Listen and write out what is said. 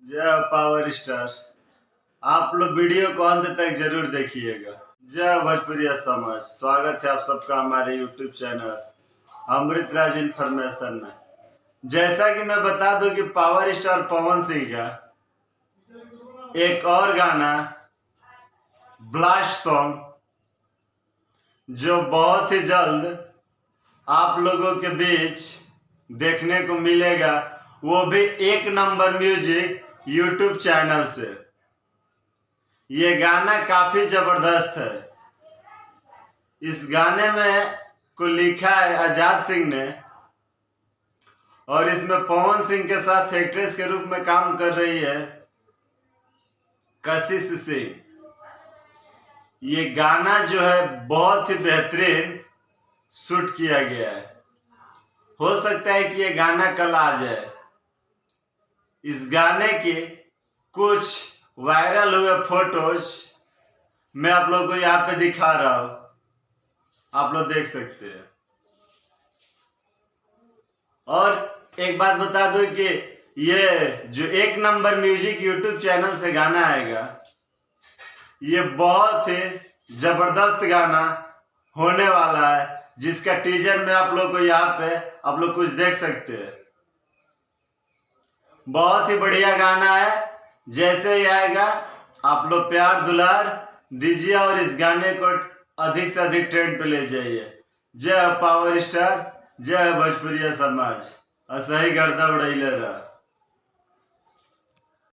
जय power star. आप लोग वीडियो को अंत तक जरूर देखिएगा। जय भोजपुरिया समाज, स्वागत है आप सबका हमारे YouTube channel Amrit Raj information में। जैसा कि मैं बता दूं कि पावर स्टार पवन सिंह का एक और गाना ब्लास्ट सॉन्ग जो बहुत ही जल्द आप लोगों के बीच देखने को मिलेगा, वो भी 1 नंबर म्यूजिक यूट्यूब चैनल से। ये गाना काफी जबरदस्त है। इस गाने में को लिखा है आजाद सिंह ने और इसमें पवन सिंह के साथ एक्ट्रेस के रूप में काम कर रही है कशिश सिंह। ये गाना जो है बहुत ही बेहतरीन शूट किया गया है। हो सकता है कि ये गाना कल आ जाए। इस गाने के कुछ वायरल हुए फोटोज मैं आप लोगों को यहाँ पे दिखा रहा हूं, आप लोग देख सकते हैं। और एक बात बता दूं कि ये जो 1 नंबर म्यूजिक यूट्यूब चैनल से गाना आएगा, ये बहुत ही जबरदस्त गाना होने वाला है, जिसका टीजर में आप लोग को यहाँ पे आप लोग कुछ देख सकते हैं। बहुत ही बढ़िया गाना है। जैसे ही आएगा आप लोग प्यार दुलार दीजिए और इस गाने को अधिक से अधिक ट्रेंड पे ले जाइए। जय पावर स्टार, जय भोजपुरिया समाज, असही गर्दा उड़ैले रहा।